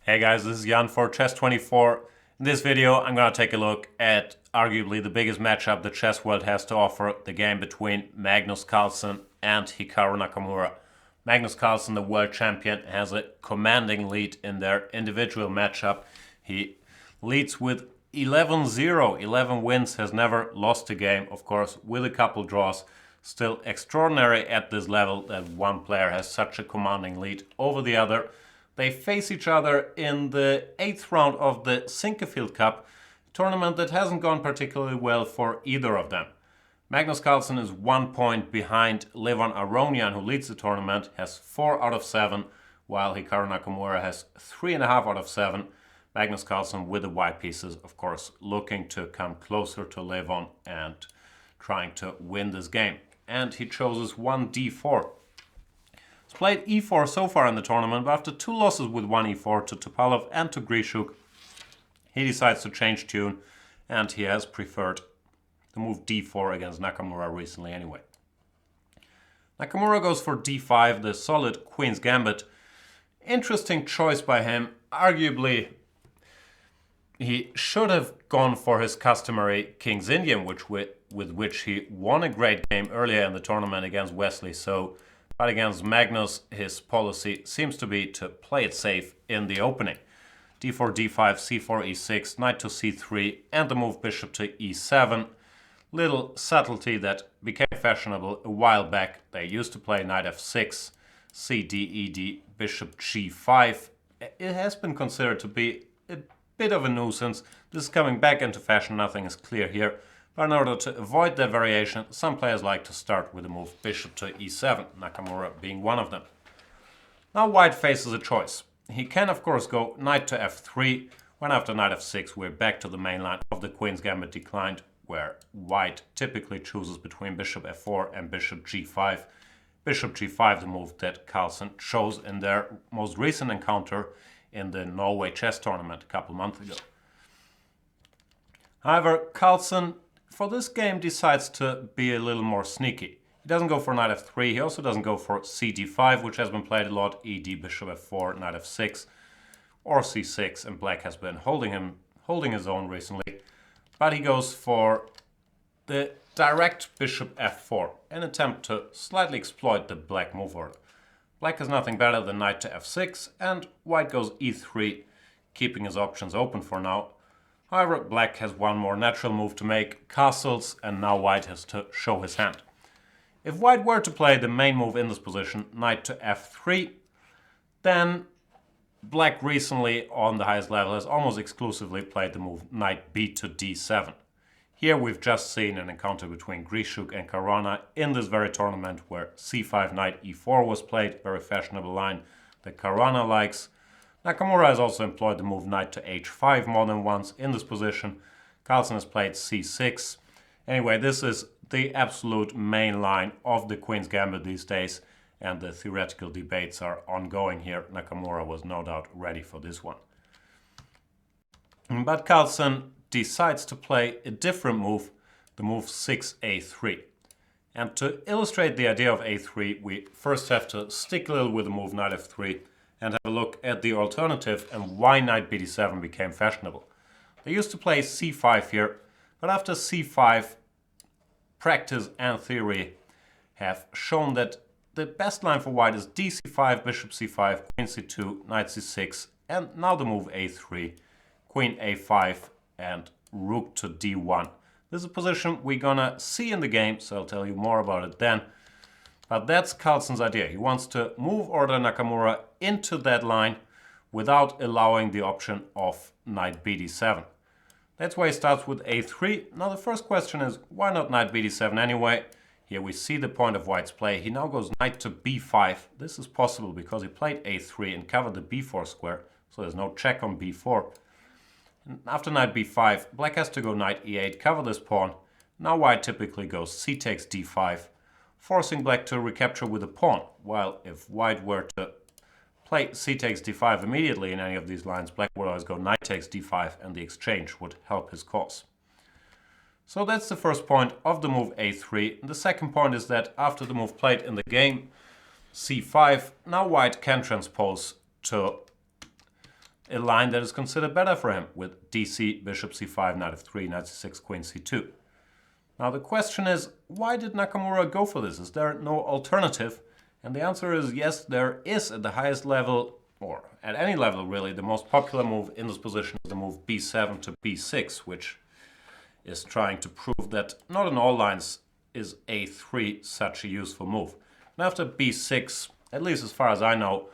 Hey guys, this is Jan for Chess24. In this video, I'm going to take a look at arguably the biggest matchup the chess world has to offer, the game between Magnus Carlsen and Hikaru Nakamura. Magnus Carlsen, the world champion, has a commanding lead in their individual matchup. He leads with 11-0, 11 wins, has never lost a game, of course, with a couple draws. Still extraordinary at this level that one player has such a commanding lead over the other. They face each other in the 8th round of the Sinquefield Cup, a tournament that hasn't gone particularly well for either of them. Magnus Carlsen is 1 point behind Levon Aronian, who leads the tournament, has 4 out of 7, while Hikaru Nakamura has 3.5 out of 7. Magnus Carlsen with the white pieces, of course, looking to come closer to Levon and trying to win this game. And he chooses 1 d4. He's played e4 so far in the tournament, but after 2 losses with 1 e4 to Topalov and to Grishuk, he decides to change tune, and he has preferred the move d4 against Nakamura recently anyway. Nakamura goes for d5, the solid Queen's Gambit. Interesting choice by him. Arguably, he should have gone for his customary King's Indian, with which he won a great game earlier in the tournament against Wesley. But against Magnus, his policy seems to be to play it safe in the opening. d4, d5, c4, e6, knight to c3, and the move bishop to e7. Little subtlety that became fashionable a while back. They used to play knight f6, cd, ed, bishop g5. It has been considered to be a bit of a nuisance. This is coming back into fashion, nothing is clear here. But in order to avoid that variation, some players like to start with the move bishop to e7, Nakamura being one of them. Now white faces a choice. He can of course go knight to f3, when after knight f6 we're back to the main line of the Queen's Gambit declined, where white typically chooses between bishop f4 and bishop g5. Bishop g5, the move that Carlsen chose in their most recent encounter in the Norway chess tournament a couple months ago. However, Carlsen for this game decides to be a little more sneaky. He doesn't go for knight f3, he also doesn't go for cd5, which has been played a lot, ed, bishop f4, knight f6, or c6, and black has been holding his own recently. But he goes for the direct bishop f4, an attempt to slightly exploit the black move order. Black has nothing better than knight to f6, and white goes e3, keeping his options open for now. However, black has one more natural move to make, castles, and now white has to show his hand. If white were to play the main move in this position, knight to f3, then black recently on the highest level has almost exclusively played the move knight b to d7. Here we've just seen an encounter between Grishuk and Caruana in this very tournament where c5 knight e4 was played, very fashionable line that Caruana likes. Nakamura has also employed the move knight to h5 more than once in this position. Carlsen has played c6. Anyway, this is the absolute main line of the Queen's Gambit these days, and the theoretical debates are ongoing here. Nakamura was no doubt ready for this one. But Carlsen decides to play a different move, the move 6a3. And to illustrate the idea of a3, we first have to stick a little with the move knight f3 and have a look at the alternative and why knight bd7 became fashionable. They used to play c5 here, but after c5, practice and theory have shown that the best line for white is dc5, bishop c5, queen c2, knight c6, and now the move a3, queen a5, and rook to d1. This is a position we're gonna see in the game, so I'll tell you more about it then. But that's Carlsen's idea. He wants to move order Nakamura into that line without allowing the option of knight bd7. That's why he starts with a3. Now the first question is, why not knight bd7 anyway? Here we see the point of white's play. He now goes knight to b5. This is possible because he played a3 and covered the b4 square, so there's no check on b4. And after knight b5, black has to go knight e8, cover this pawn. Now white typically goes c takes d5, forcing black to recapture with a pawn, while if white were to play c takes d5 immediately in any of these lines, black would always go knight takes d5 and the exchange would help his cause. So that's the first point of the move a3. And the second point is that after the move played in the game, c5, now white can transpose to a line that is considered better for him with dc, bishop c5, knight f3, knight c6, queen c2. Now the question is, why did Nakamura go for this? Is there no alternative? And the answer is yes, there is. At the highest level, or at any level really, the most popular move in this position is the move b7 to b6, which is trying to prove that not in all lines is a3 such a useful move. And after b6, at least as far as I know,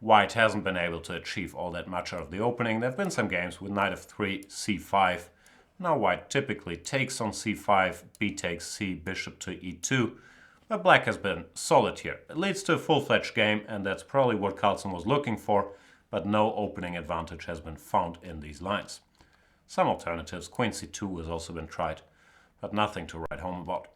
white hasn't been able to achieve all that much out of the opening. There have been some games with knight f3, c5. Now white typically takes on c5, b takes c, bishop to e2. But black has been solid here. It leads to a full-fledged game, and that's probably what Carlsen was looking for, but no opening advantage has been found in these lines. Some alternatives, queen c2 has also been tried, but nothing to write home about.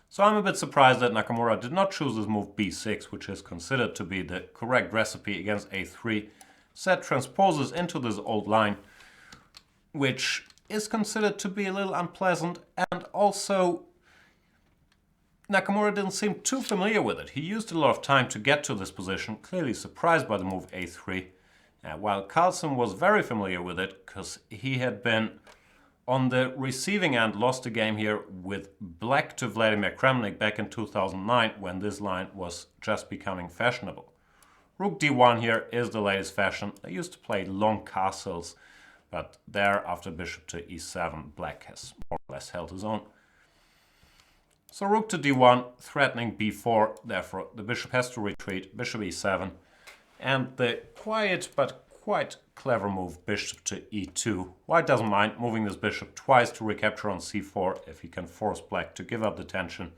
So I'm a bit surprised that Nakamura did not choose this move b6, which is considered to be the correct recipe against a3. Set transposes into this old line, which is considered to be a little unpleasant, and also Nakamura didn't seem too familiar with it. He used a lot of time to get to this position, clearly surprised by the move a3, while Carlsen was very familiar with it because he had been on the receiving end, lost a game here with black to Vladimir Kramnik back in 2009 when this line was just becoming fashionable. Rook d1 here is the latest fashion. They used to play long castles, but there after bishop to e7, black has more or less held his own. So rook to d1, threatening b4, therefore the bishop has to retreat, bishop e7, and the quiet but quite clever move bishop to e2. White doesn't mind moving this bishop twice to recapture on c4 if he can force black to give up the tension.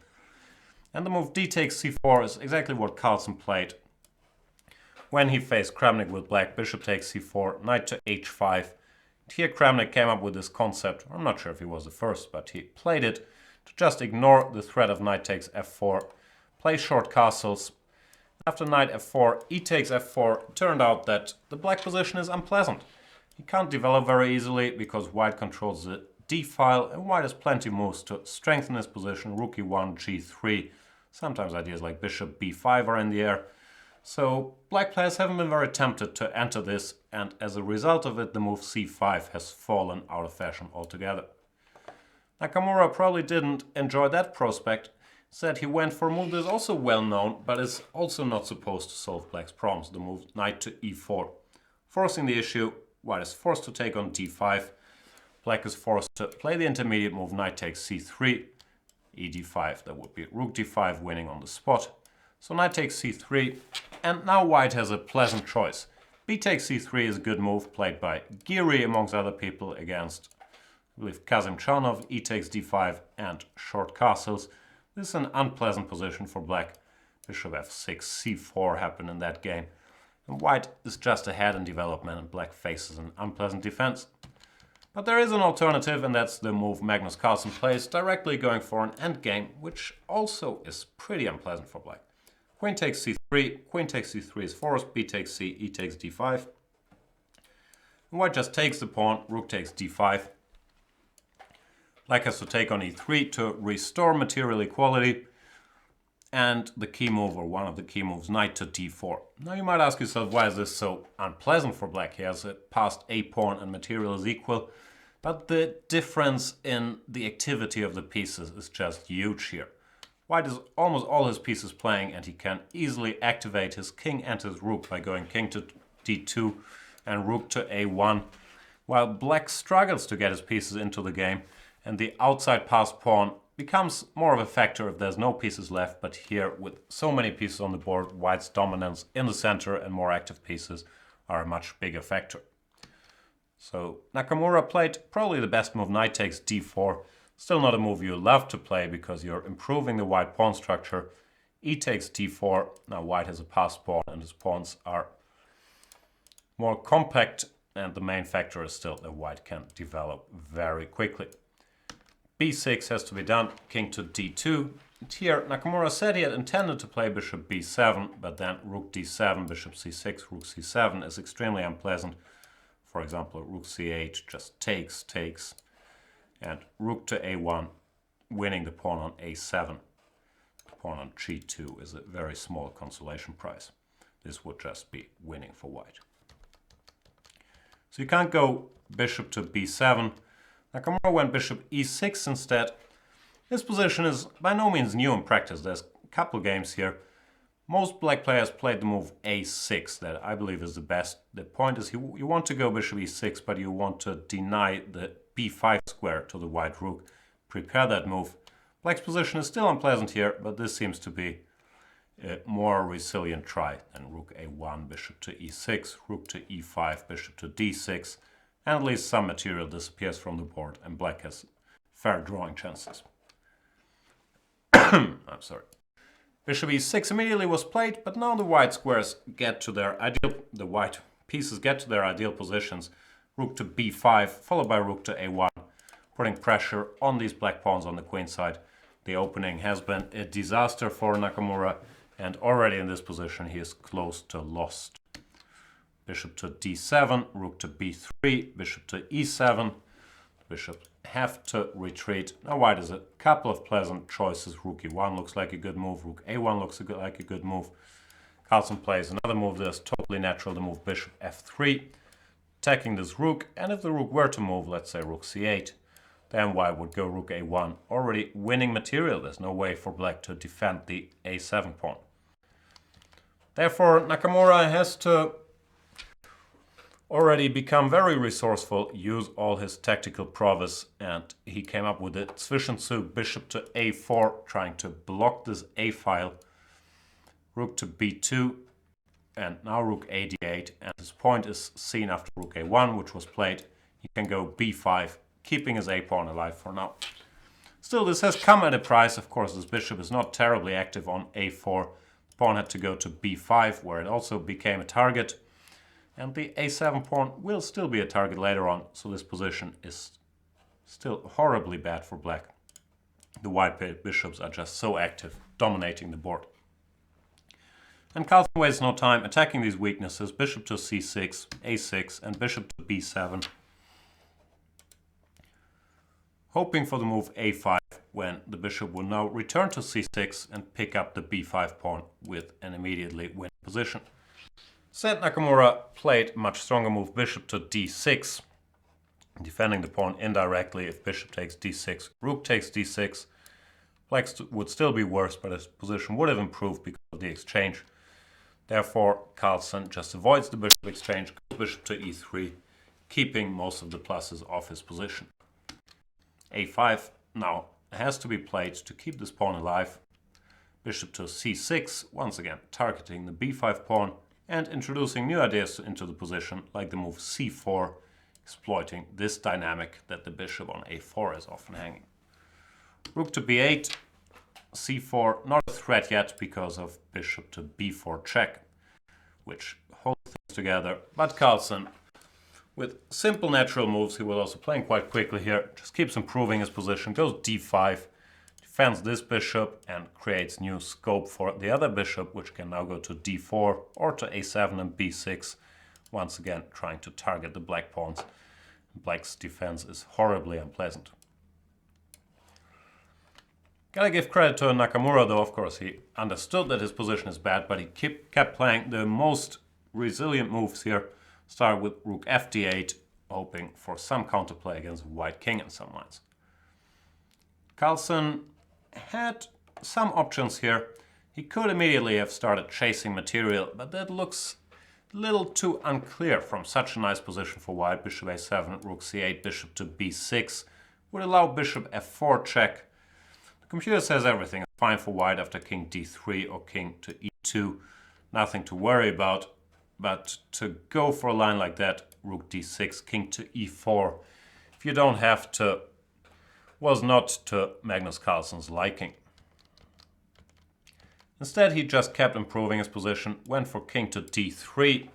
And the move d takes c4 is exactly what Carlsen played when he faced Kramnik with black. Bishop takes c4, knight to h5. Here Kramnik came up with this concept. I'm not sure if he was the first, but he played it to just ignore the threat of knight takes f4, play short castles. After knight f4, e takes f4, it turned out that the black position is unpleasant. He can't develop very easily because white controls the d file, and white has plenty of moves to strengthen his position. Rook e1, g3. Sometimes ideas like bishop b5 are in the air. So black players haven't been very tempted to enter this, and as a result of it, the move c5 has fallen out of fashion altogether. Nakamura probably didn't enjoy that prospect. Said he went for a move that is also well known, but is also not supposed to solve black's problems, the move knight to e4. Forcing the issue, white is forced to take on d5. Black is forced to play the intermediate move knight takes c3, ed5. That would be rook d5 winning on the spot. So knight takes c3, and now white has a pleasant choice. B takes c3 is a good move, played by Giri amongst other people against, I believe, Kazim Chanov. E takes d5 and short castles. This is an unpleasant position for black. Bishop f6, c4 happened in that game. And white is just ahead in development, and black faces an unpleasant defense. But there is an alternative, and that's the move Magnus Carlsen plays, directly going for an endgame, which also is pretty unpleasant for black. Queen takes c3, queen takes c3 is forced, b takes c, e takes d5. And white just takes the pawn, rook takes d5. Black has to take on e3 to restore material equality. And the key move, or one of the key moves, knight to d4. Now you might ask yourself, why is this so unpleasant for black? He has a passed a pawn and material is equal. But the difference in the activity of the pieces is just huge here. White is almost all his pieces playing, and he can easily activate his king and his rook by going king to d2 and rook to a1. While black struggles to get his pieces into the game, and the outside passed pawn becomes more of a factor if there's no pieces left, but here with so many pieces on the board, white's dominance in the center and more active pieces are a much bigger factor. So Nakamura played probably the best move, knight takes d4. Still not a move you love to play because you're improving the white pawn structure. E takes d4. Now white has a passed pawn and his pawns are more compact, and the main factor is still that white can develop very quickly. b6 has to be done, king to d2. And here Nakamura said he had intended to play bishop b7, but then rook d7, bishop c6, rook c7 is extremely unpleasant. For example, rook c8 just takes, and rook to a1, winning the pawn on a7. The pawn on g2 is a very small consolation prize. This would just be winning for white. So you can't go bishop to b7. Nakamura went bishop e6 instead. This position is by no means new in practice. There's a couple games here. Most black players played the move a6 that I believe is the best. The point is you want to go bishop e6, but you want to deny the b5 square to the white rook. Prepare that move. Black's position is still unpleasant here, but this seems to be a more resilient try than rook a1, bishop to e6, rook to e5, bishop to d6, and at least some material disappears from the board and black has fair drawing chances. I'm sorry. Bishop e6 immediately was played, but now the white squares get to their ideal, the white pieces get to their ideal positions. Rook to b5, followed by rook to a1, putting pressure on these black pawns on the queen side. The opening has been a disaster for Nakamura, and already in this position he is close to lost. Bishop to d7, rook to b3, bishop to e7. Bishop have to retreat. Now white has a couple of pleasant choices. Rook e1 looks like a good move. Rook a1 looks like a good move. Carlsen plays another move that's totally natural, the move bishop f3, attacking this rook. And if the rook were to move, let's say rook c8, then white would go rook a1, already winning material. There's no way for black to defend the a7 pawn. Therefore, Nakamura has to already become very resourceful, use all his tactical prowess, and he came up with a Zwischenzug bishop to a4, trying to block this a file, rook to b2, and now rook a d8, and his point is seen after rook a1, which was played. He can go b5, keeping his a pawn alive for now. Still, this has come at a price. Of course, this bishop is not terribly active on a4. The pawn had to go to b5, where it also became a target. And the a7 pawn will still be a target later on, so this position is still horribly bad for black. The white bishops are just so active, dominating the board. And Carlsen wastes no time attacking these weaknesses. Bishop to c6, a6, and bishop to b7. Hoping for the move a5, when the bishop will now return to c6 and pick up the b5 pawn with an immediately winning position. Instead, Nakamura played much stronger move bishop to d6, defending the pawn indirectly. If bishop takes d6, rook takes d6. Black would still be worse, but his position would have improved because of the exchange. Therefore, Carlsen just avoids the bishop exchange, goes bishop to e3, keeping most of the pluses off his position. a5 now has to be played to keep this pawn alive. Bishop to c6, once again targeting the b5 pawn, and introducing new ideas into the position, like the move c4, exploiting this dynamic that the bishop on a4 is often hanging. Rook to b8, c4, not a threat yet because of bishop to b4 check, which holds things together. But Carlsen, with simple natural moves, he will also playing quite quickly here, just keeps improving his position, goes d5, defends this bishop and creates new scope for the other bishop, which can now go to d4 or to a7 and b6, once again trying to target the black pawns. Black's defense is horribly unpleasant. Gotta give credit to Nakamura though, of course. He understood that his position is bad, but he kept playing the most resilient moves here. Start with rook fd8, hoping for some counterplay against white king in some lines. Carlsen had some options here. He could immediately have started chasing material, but that looks a little too unclear from such a nice position for white. Bishop a7, rook c8, bishop to b6 would allow bishop f4 check. The computer says everything is fine for white after king d3 or king to e2. Nothing to worry about, but to go for a line like that, rook d6, king to e4, if you don't have to, was not to Magnus Carlsen's liking. Instead, he just kept improving his position, went for king to d3,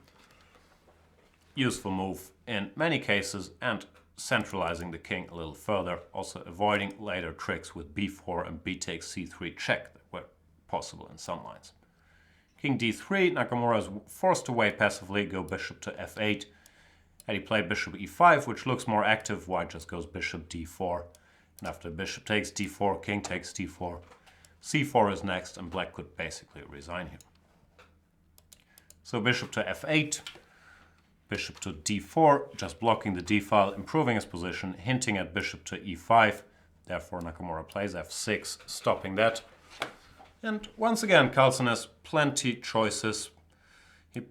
useful move in many cases, and centralizing the king a little further, also avoiding later tricks with b4 and b takes c3 check that were possible in some lines. King d3, Nakamura is forced to wait passively, go bishop to f8. Had he played bishop e5, which looks more active, white just goes bishop d4. And after bishop takes d4, king takes d4. c4 is next, and black could basically resign here. So bishop to f8. bishop to d4, just blocking the d-file, improving his position, hinting at bishop to e5. Therefore, Nakamura plays f6, stopping that. And once again, Carlsen has plenty choices. He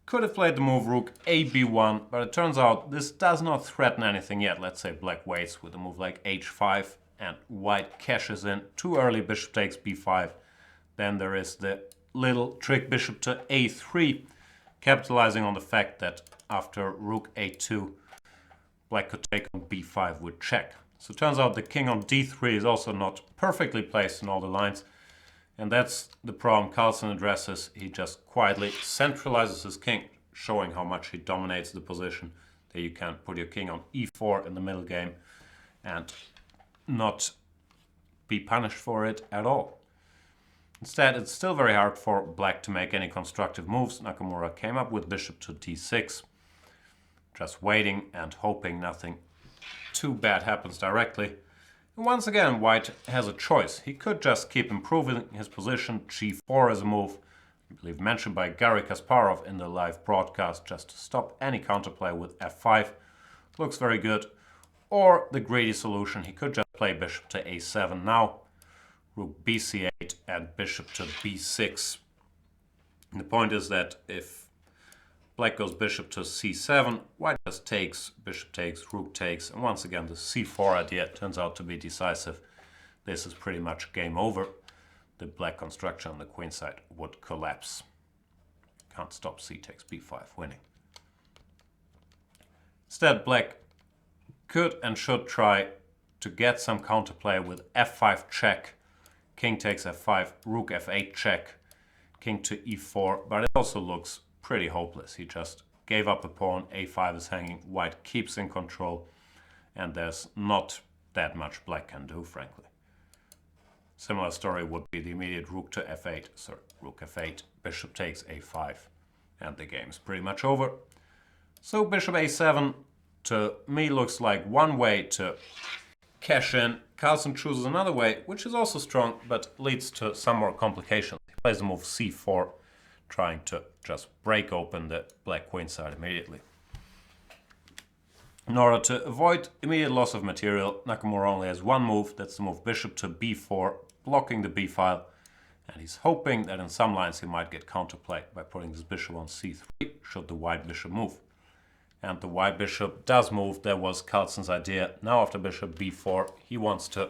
could have played the move rook a b1, but it turns out this does not threaten anything yet. Let's say black waits with a move like h5, and white cashes in. Too early, bishop takes b5. Then there is the little trick bishop to a3, capitalizing on the fact that after rook a2, black could take on b5 with check. So it turns out the king on d3 is also not perfectly placed in all the lines. And that's the problem Carlsen addresses. He just quietly centralizes his king, showing how much he dominates the position. That you can put your king on e4 in the middle game and not be punished for it at all. Instead, it's still very hard for black to make any constructive moves. Nakamura came up with bishop to d6, just waiting and hoping nothing too bad happens directly. And once again, white has a choice. He could just keep improving his position. g4 is a move, I believe mentioned by Garry Kasparov in the live broadcast, just to stop any counterplay with f5. Looks very good. Or the greedy solution, he could just play bishop to a7 now, rook bc8 and bishop to b6. And the point is that if black goes bishop to c7, white just takes, bishop takes, rook takes, and once again the c4 idea turns out to be decisive. This is pretty much game over. The black construction on the queen side would collapse. Can't stop c takes b5 winning. Instead, black could and should try to get some counterplay with f5 check, king takes f5, rook f8 check, king to e4, but it also looks pretty hopeless. He just gave up a pawn, a5 is hanging, white keeps in control, and there's not that much black can do, frankly. Similar story would be the immediate rook to f8, sorry, rook f8, bishop takes a5, and the game's pretty much over. So bishop a7 to me looks like one way to cash in. Carlsen chooses another way, which is also strong, but leads to some more complications. He plays the move c4, trying to just break open the black queen side immediately. In order to avoid immediate loss of material, Nakamura only has one move, that's the move bishop to b4, blocking the b-file, and he's hoping that in some lines he might get counterplay by putting this bishop on c3, should the white bishop move. And the white bishop does move. That was Carlsen's idea. Now after bishop b4, he wants to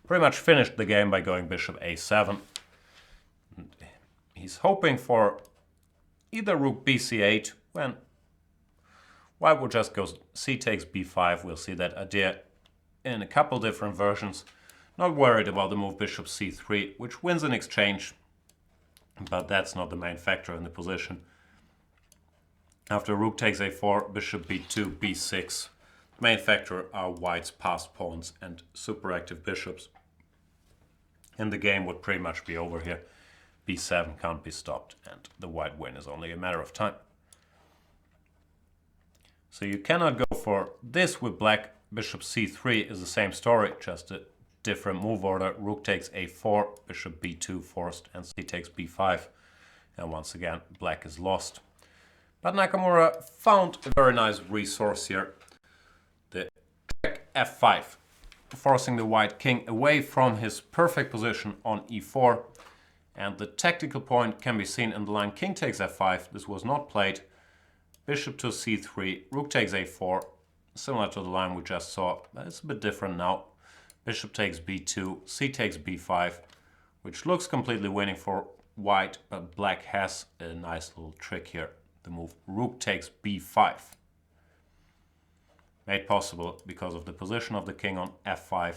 pretty much finish the game by going bishop a7. He's hoping for either rook bc8, when white will just go c takes b5. We'll see that idea in a couple different versions. Not worried about the move bishop c3, which wins in exchange, but that's not the main factor in the position. After rook takes a4, bishop b2, b6. The main factor are white's passed pawns and super active bishops. And the game would pretty much be over here. b7 can't be stopped, and the white win is only a matter of time. So you cannot go for this with black. Bishop c3 is the same story, just a different move order. Rook takes a4, bishop b2 forced, and c takes b5. And once again, black is lost. But Nakamura found a very nice resource here. The check f5, forcing the white king away from his perfect position on e4. And the tactical point can be seen in the line king takes f5. This was not played. Bishop to c3, rook takes a4, similar to the line we just saw, but it's a bit different now. Bishop takes b2, c takes b5, which looks completely winning for white, but black has a nice little trick here. The move rook takes b5. Made possible because of the position of the king on f5.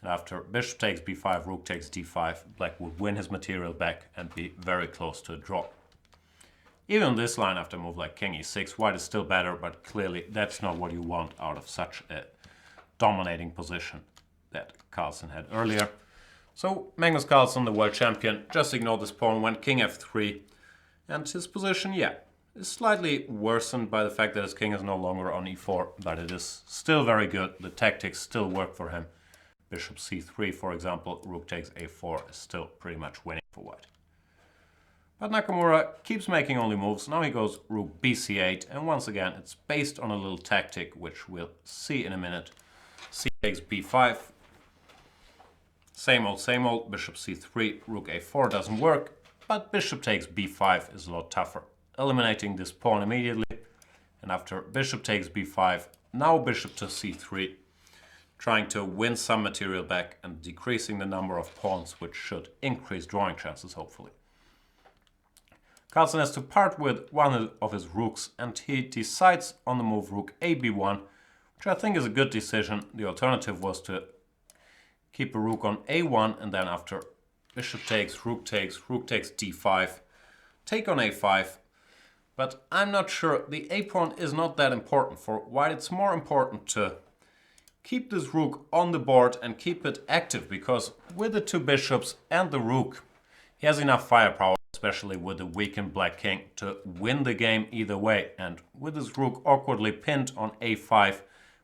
And after bishop takes b5, rook takes d5, black would win his material back and be very close to a draw. Even on this line, after a move like king e6, white is still better, but clearly that's not what you want out of such a dominating position that Carlsen had earlier. So Magnus Carlsen, the world champion, just ignored this pawn, went king f3, and his position, is slightly worsened by the fact that his king is no longer on e4, but it is still very good. The tactics still work for him. Bishop c3, for example, rook takes a4 is still pretty much winning for white. But Nakamura keeps making only moves. Now he goes rook bc8, and once again it's based on a little tactic which we'll see in a minute. C takes b5. Same old, bishop c3, rook a4 doesn't work, but bishop takes b5 is a lot tougher. Eliminating this pawn immediately, and after bishop takes b5, now bishop to c3, trying to win some material back and decreasing the number of pawns, which should increase drawing chances, hopefully. Carlsen has to part with one of his rooks, and he decides on the move rook a b1, which I think is a good decision. The alternative was to keep a rook on a1, and then after bishop takes, rook takes d5, take on a5. But I'm not sure. The a pawn is not that important for white. It's more important to keep this rook on the board and keep it active, because with the two bishops and the rook, he has enough firepower, especially with the weakened black king, to win the game either way. And with his rook awkwardly pinned on a5,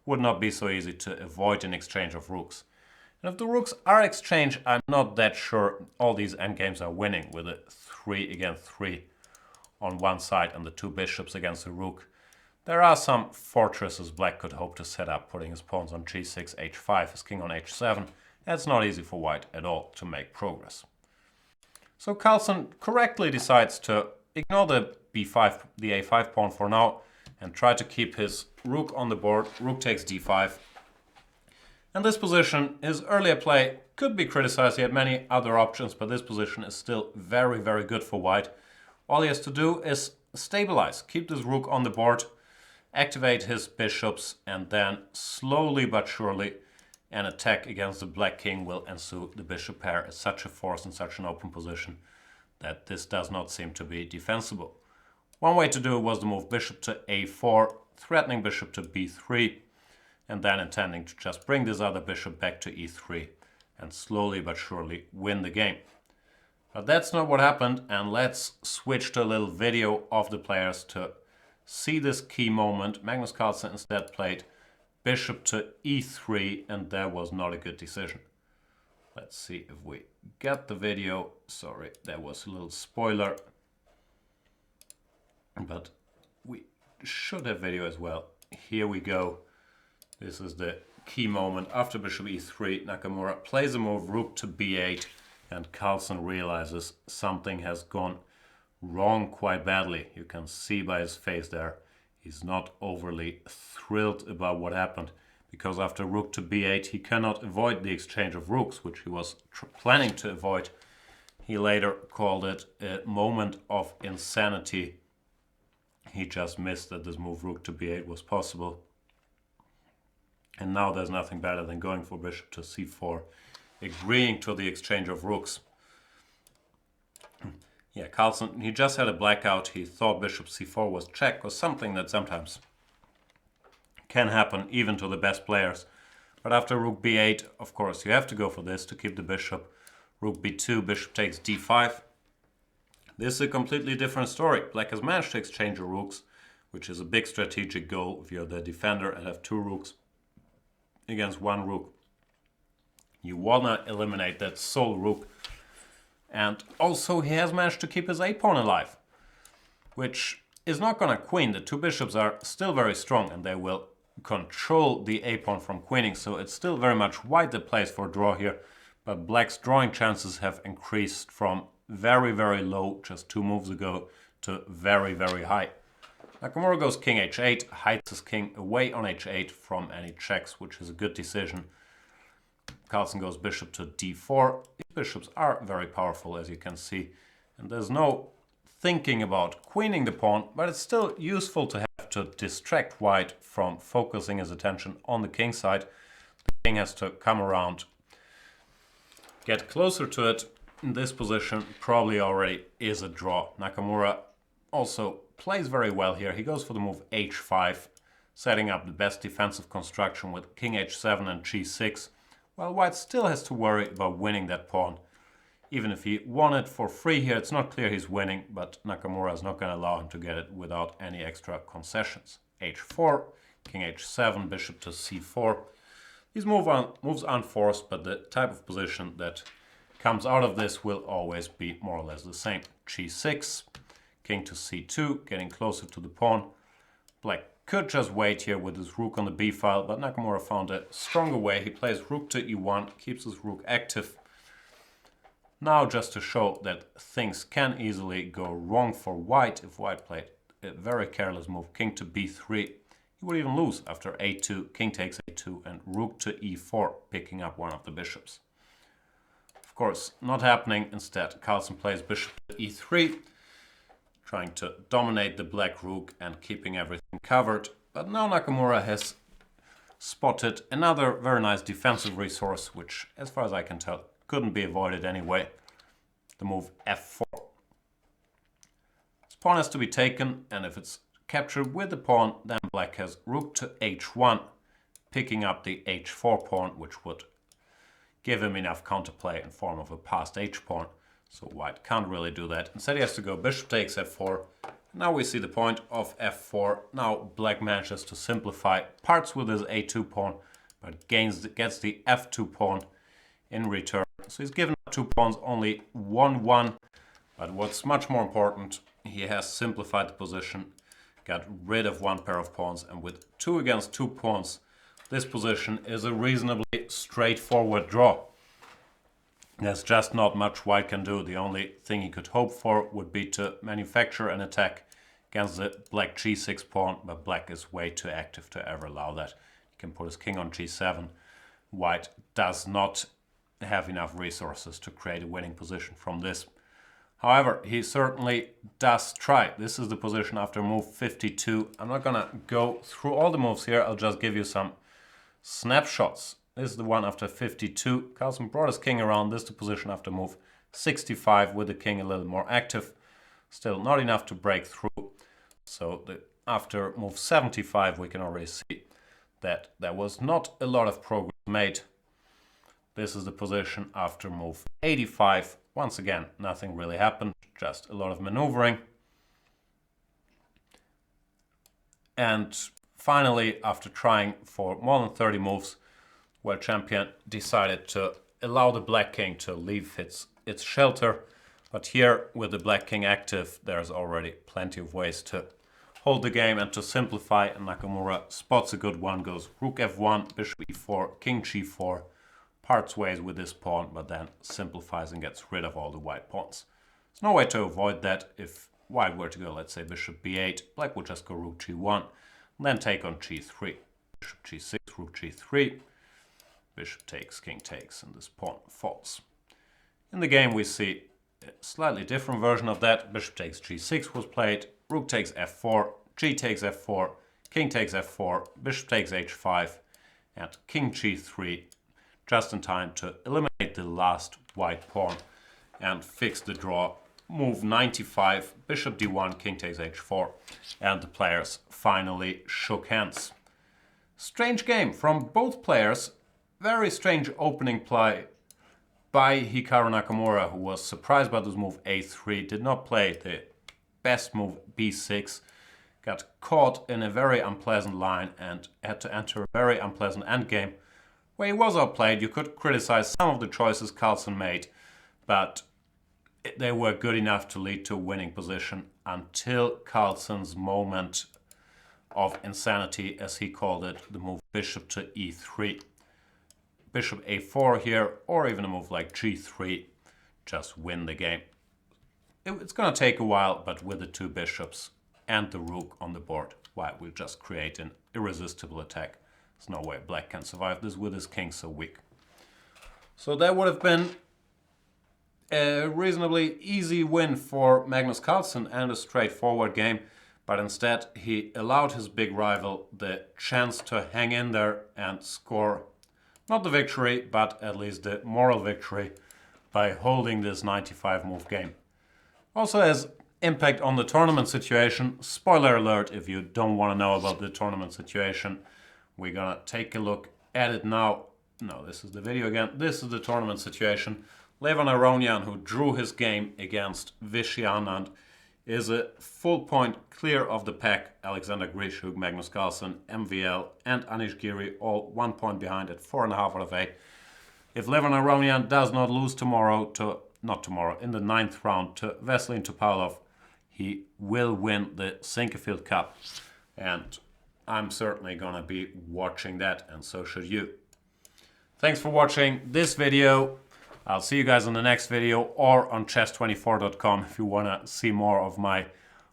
would not be so easy to avoid an exchange of rooks. And if the rooks are exchanged, I'm not that sure all these endgames are winning with a 3 against 3 on one side and the two bishops against the rook. There are some fortresses black could hope to set up, putting his pawns on g6, h5, his king on h7. It's not easy for white at all to make progress. So Carlsen correctly decides to ignore the a5 pawn for now and try to keep his rook on the board. Rook takes d5. And this position, his earlier play could be criticized. He had many other options, but this position is still very, very good for white. All he has to do is stabilize, keep this rook on the board, activate his bishops, and then slowly but surely an attack against the black king will ensue. The bishop pair is such a force in such an open position that this does not seem to be defensible. One way to do it was to move bishop to a4, threatening bishop to b3, and then intending to just bring this other bishop back to e3 and slowly but surely win the game. But that's not what happened, and let's switch to a little video of the players to see this key moment. Magnus Carlsen instead played bishop to e3, and that was not a good decision. Let's see if we get the video. Sorry, there was a little spoiler, but we should have video as well. Here we go. This is the key moment. After bishop e3, Nakamura plays a move rook to b8, and Carlsen realizes something has gone wrong quite badly. You can see by his face there, he's not overly thrilled about what happened, because after rook to b8, he cannot avoid the exchange of rooks, which he was planning to avoid. He later called it a moment of insanity. He just missed that this move rook to b8 was possible. And now there's nothing better than going for bishop to c4, agreeing to the exchange of rooks. Yeah, Carlsen, he just had a blackout. He thought bishop c4 was check, or something that sometimes can happen even to the best players. But after rook b8, of course, you have to go for this to keep the bishop. Rook b2, bishop takes d5. This is a completely different story. Black has managed to exchange the rooks, which is a big strategic goal if you're the defender and have two rooks against one rook. You wanna eliminate that sole rook. And also he has managed to keep his a-pawn alive, which is not gonna queen. The two bishops are still very strong and they will control the a-pawn from queening, so it's still very much white that plays for a draw here, but black's drawing chances have increased from very, very low just 2 moves ago to very, very high. Nakamura goes king h8, hides his king away on h8 from any checks, which is a good decision. Carlsen goes bishop to d4. These bishops are very powerful, as you can see, and there's no thinking about queening the pawn, but it's still useful to have to distract white from focusing his attention on the king side. The king has to come around, get closer to it. In this position probably already is a draw. Nakamura also plays very well here. He goes for the move h5, setting up the best defensive construction with king h7 and g6, while white still has to worry about winning that pawn. Even if he won it for free here, it's not clear he's winning, but Nakamura is not going to allow him to get it without any extra concessions. h4, king h7, bishop to c4. These moves aren't forced, but the type of position that comes out of this will always be more or less the same. G6, king to C2, getting closer to the pawn. Black could just wait here with his rook on the b file, but Nakamura found a stronger way. He plays rook to e1, keeps his rook active. Now just to show that things can easily go wrong for white, if white played a very careless move, king to b3, he would even lose after a2, king takes a2, and rook to e4, picking up one of the bishops. Of course, not happening. Instead, Carlsen plays bishop to e3, trying to dominate the black rook and keeping everything covered. But now Nakamura has spotted another very nice defensive resource, which, as far as I can tell, couldn't be avoided anyway. The move f4. This pawn has to be taken, and if it's captured with the pawn, then black has rook to h1, picking up the h4 pawn, which would give him enough counterplay in form of a passed h pawn. So white can't really do that. Instead he has to go bishop takes f4. Now we see the point of f4. Now black manages to simplify, parts with his a2 pawn, but gets the f2 pawn in return. So he's given up 2 pawns, only 1-1. But what's much more important, he has simplified the position, got rid of 1 pair of pawns, and with 2 against 2 pawns, this position is a reasonably straightforward draw. There's just not much white can do. The only thing he could hope for would be to manufacture an attack against the black g6 pawn, but black is way too active to ever allow that. He can put his king on g7. White does not have enough resources to create a winning position from this. However, he certainly does try. This is the position after move 52. I'm not gonna go through all the moves here. I'll just give you some snapshots. This is the one after 52. Carlsen brought his king around. This is the position after move 65 with the king a little more active. Still not enough to break through. So after move 75 we can already see that there was not a lot of progress made. This is the position after move 85. Once again, nothing really happened, just a lot of maneuvering. And finally, after trying for more than 30 moves, world champion decided to allow the black king to leave its shelter. But here, with the black king active, there's already plenty of ways to hold the game and to simplify. And Nakamura spots a good one, goes rook f1, bishop e4, king g4, parts ways with this pawn, but then simplifies and gets rid of all the white pawns. There's no way to avoid that. If white were to go, let's say, bishop b8, black would just go rook g1, and then take on g3. Bishop g6, rook g3, bishop takes, king takes, and this pawn falls. In the game we see a slightly different version of that. Bishop takes g6 was played, rook takes f4, g takes f4, king takes f4, bishop takes h5, and king g3, just in time to eliminate the last white pawn and fix the draw. Move 95, bishop d1, king takes h4, and the players finally shook hands. Strange game from both players. Very strange opening play by Hikaru Nakamura, who was surprised by this move a3, did not play the best move b6, got caught in a very unpleasant line and had to enter a very unpleasant endgame where he was outplayed. You could criticize some of the choices Carlsen made, but they were good enough to lead to a winning position until Carlsen's moment of insanity, as he called it, the move bishop to e3. Bishop a4 here, or even a move like g3, just win the game. It's going to take a while, but with the 2 bishops and the rook on the board, white will just create an irresistible attack. There's no way black can survive this with his king so weak. So that would have been a reasonably easy win for Magnus Carlsen and a straightforward game, but instead he allowed his big rival the chance to hang in there and score not the victory, but at least the moral victory by holding this 95 move game. Also has impact on the tournament situation. Spoiler alert if you don't want to know about the tournament situation. We're gonna take a look at it now. No, this is the video again. This is the tournament situation. Levon Aronian, who drew his game against Vishy Anand, is a full point clear of the pack. Alexander Grishuk, Magnus Carlsen, MVL, and Anish Giri all 1 point behind at 4.5 out of 8. If Levan Aronian does not lose tomorrow in the 9th round to Veselin Topalov, he will win the Sinquefield Cup. And I'm certainly gonna be watching that, and so should you. Thanks for watching this video. I'll see you guys in the next video or on chess24.com if you wanna see more of my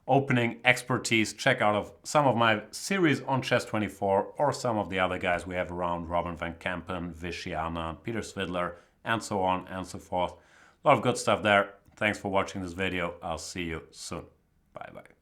opening expertise. Check out some of my series on Chess24 or some of the other guys we have around, Robin van Kampen, Vishiana, Peter Svidler, and so on and so forth. A lot of good stuff there. Thanks for watching this video. I'll see you soon. Bye bye.